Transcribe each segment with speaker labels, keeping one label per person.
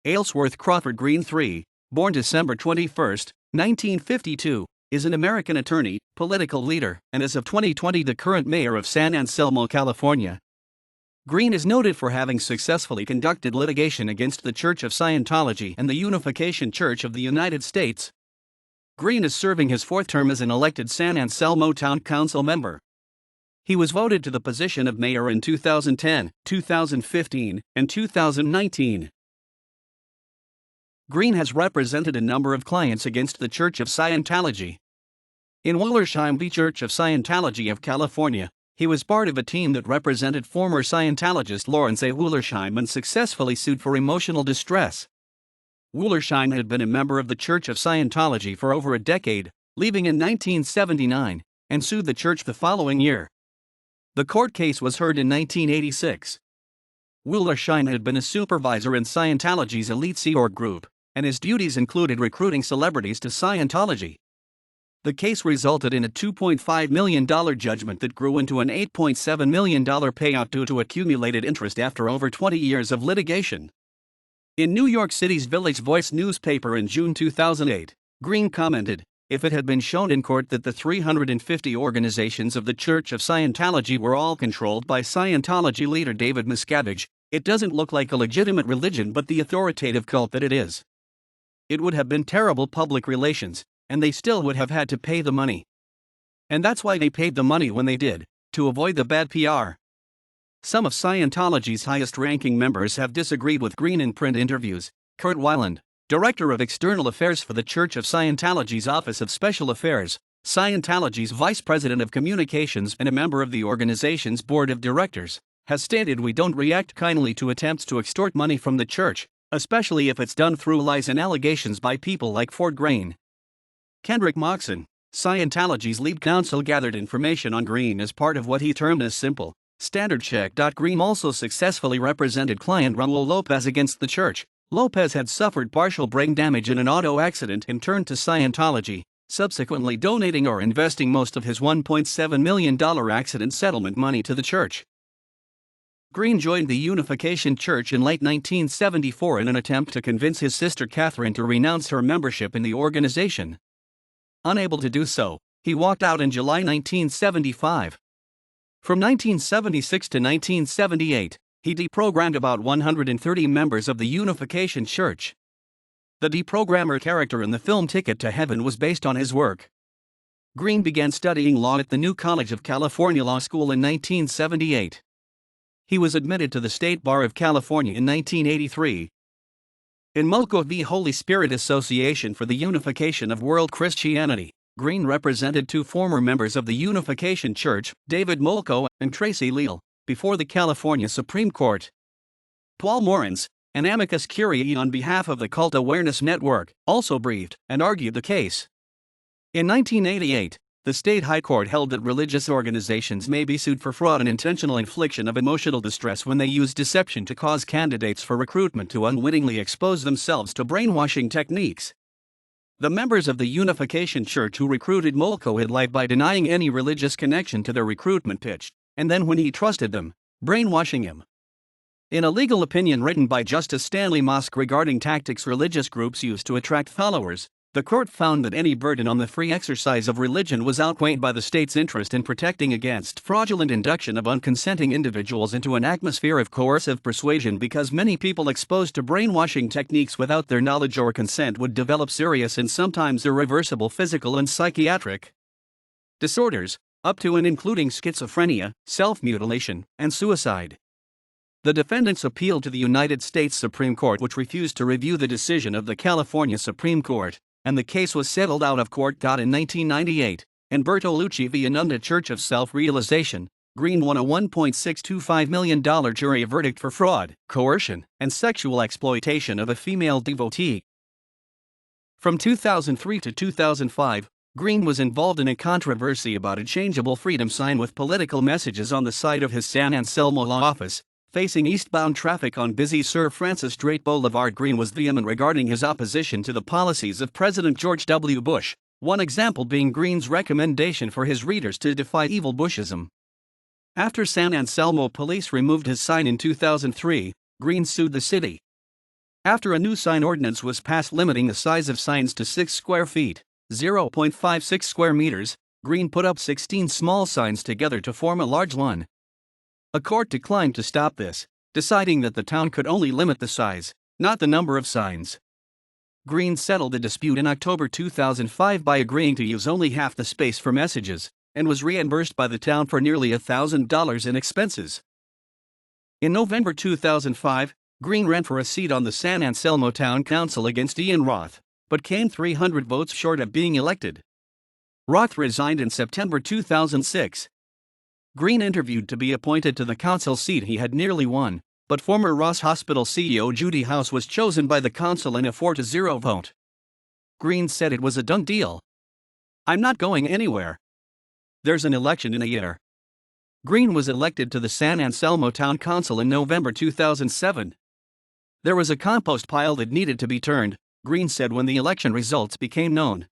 Speaker 1: Aylsworth Crawford Greene III, born December 21, 1952, is an American attorney, political leader, and as of 2020 the current mayor of San Anselmo, California. Greene is noted for having successfully conducted litigation against the Church of Scientology and the Unification Church of the United States. Greene is serving his fourth term as an elected San Anselmo Town Council member. He was voted to the position of mayor in 2010, 2015, and 2019. Greene has represented a number of clients against the Church of Scientology. In Wollersheim v. Church of Scientology of California, he was part of a team that represented former Scientologist Lawrence A. Wollersheim and successfully sued for emotional distress. Wollersheim had been a member of the Church of Scientology for over a decade, leaving in 1979, and sued the church the following year. The court case was heard in 1986. Wollersheim had been a supervisor in Scientology's elite Sea Org group, and his duties included recruiting celebrities to Scientology. The case resulted in a $2.5 million judgment that grew into an $8.7 million payout due to accumulated interest after over 20 years of litigation. In New York City's Village Voice newspaper in June 2008, Greene commented, "If it had been shown in court that the 350 organizations of the Church of Scientology were all controlled by Scientology leader David Miscavige, it doesn't look like a legitimate religion but the authoritative cult that it is. It would have been terrible public relations, and they still would have had to pay the money. And that's why they paid the money when they did, to avoid the bad PR." Some of Scientology's highest-ranking members have disagreed with Greene in print interviews. Kurt Weiland, Director of External Affairs for the Church of Scientology's Office of Special Affairs, Scientology's Vice President of Communications and a member of the organization's Board of Directors, has stated, "We don't react kindly to attempts to extort money from the church, especially if it's done through lies and allegations by people like Fort Greene." Kendrick Moxon, Scientology's lead counsel, gathered information on Greene as part of what he termed as simple, standard check. Greene also successfully represented client Raul Lopez against the church. Lopez had suffered partial brain damage in an auto accident and turned to Scientology, subsequently donating or investing most of his $1.7 million accident settlement money to the church. Greene joined the Unification Church in late 1974 in an attempt to convince his sister Catherine to renounce her membership in the organization. Unable to do so, he walked out in July 1975. From 1976 to 1978, he deprogrammed about 130 members of the Unification Church. The deprogrammer character in the film Ticket to Heaven was based on his work. Greene began studying law at the New College of California Law School in 1978. He was admitted to the State Bar of California in 1983. In Mulco v. Holy Spirit Association for the Unification of World Christianity, Greene represented two former members of the Unification Church, David Mulco and Tracy Leal, before the California Supreme Court. Paul Morens, an amicus curiae on behalf of the Cult Awareness Network, also briefed and argued the case. In 1988, the state high court held that religious organizations may be sued for fraud and intentional infliction of emotional distress when they use deception to cause candidates for recruitment to unwittingly expose themselves to brainwashing techniques. The members of the Unification Church who recruited Mulco had lied by denying any religious connection to their recruitment pitch, and then when he trusted them, brainwashing him. In a legal opinion written by Justice Stanley Mosk regarding tactics religious groups use to attract followers, the court found that any burden on the free exercise of religion was outweighed by the state's interest in protecting against fraudulent induction of unconsenting individuals into an atmosphere of coercive persuasion, because many people exposed to brainwashing techniques without their knowledge or consent would develop serious and sometimes irreversible physical and psychiatric disorders, up to and including schizophrenia, self-mutilation, and suicide. The defendants appealed to the United States Supreme Court, which refused to review the decision of the California Supreme Court, and the case was settled out of court. In 1998, in Bertolucci v. Ananda Church of Self-Realization, Greene won a $1.625 million jury verdict for fraud, coercion, and sexual exploitation of a female devotee. From 2003 to 2005, Greene was involved in a controversy about a changeable freedom sign with political messages on the side of his San Anselmo law office, facing eastbound traffic on busy Sir Francis Drake Boulevard. Greene was vehement regarding his opposition to the policies of President George W. Bush, one example being Greene's recommendation for his readers to defy evil Bushism. After San Anselmo police removed his sign in 2003, Greene sued the city. After a new sign ordinance was passed limiting the size of signs to 6 square feet, 0.56 square meters, Greene put up 16 small signs together to form a large one. A court declined to stop this, deciding that the town could only limit the size, not the number of signs. Greene settled the dispute in October 2005 by agreeing to use only half the space for messages, and was reimbursed by the town for nearly $1,000 in expenses. In November 2005, Greene ran for a seat on the San Anselmo Town Council against Ian Roth, but came 300 votes short of being elected. Roth resigned in September 2006. Greene interviewed to be appointed to the council seat he had nearly won, but former Ross Hospital CEO Judy House was chosen by the council in a 4-0 vote. Greene said it was a done deal. "I'm not going anywhere. There's an election in a year." Greene was elected to the San Anselmo Town Council in November 2007. There was a compost pile that needed to be turned, Greene said when the election results became known.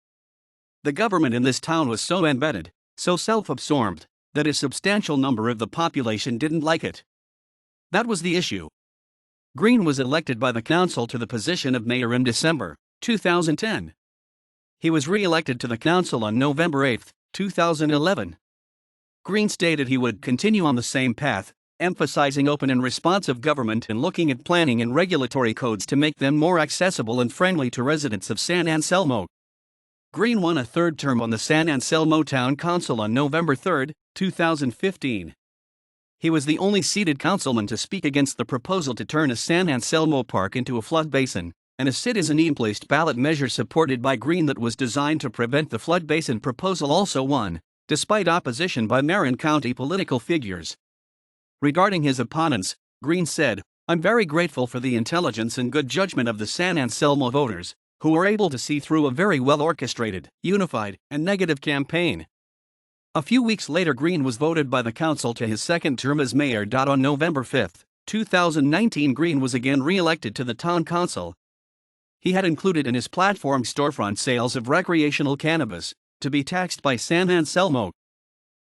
Speaker 1: The government in this town was so embedded, so self-absorbed, that a substantial number of the population didn't like it. That was the issue. Greene was elected by the council to the position of mayor in December 2010. He was re-elected to the council on November 8, 2011. Greene stated he would continue on the same path, emphasizing open and responsive government and looking at planning and regulatory codes to make them more accessible and friendly to residents of San Anselmo. Greene won a third term on the San Anselmo Town Council on November 3, 2015. He was the only seated councilman to speak against the proposal to turn a San Anselmo park into a flood basin, and a citizen-placed ballot measure supported by Greene that was designed to prevent the flood basin proposal also won, despite opposition by Marin County political figures. Regarding his opponents, Greene said, "I'm very grateful for the intelligence and good judgment of the San Anselmo voters, who were able to see through a very well-orchestrated, unified, and negative campaign." A few weeks later, Greene was voted by the council to his second term as mayor. On November 5, 2019, Greene was again re-elected to the town council. He had included in his platform storefront sales of recreational cannabis, to be taxed by San Anselmo.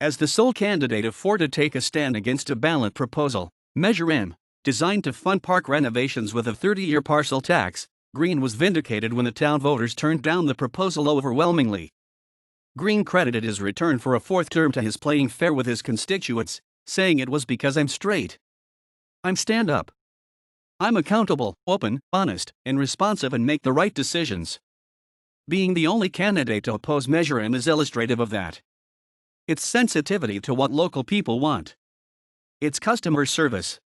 Speaker 1: As the sole candidate of four to take a stand against a ballot proposal, Measure M, designed to fund park renovations with a 30-year parcel tax, Greene was vindicated when the town voters turned down the proposal overwhelmingly. Greene credited his return for a fourth term to his playing fair with his constituents, saying it was because I'm straight. I'm stand up. I'm accountable, open, honest, and responsive and make the right decisions. Being the only candidate to oppose Measure M is illustrative of that. It's sensitivity to what local people want. It's customer service,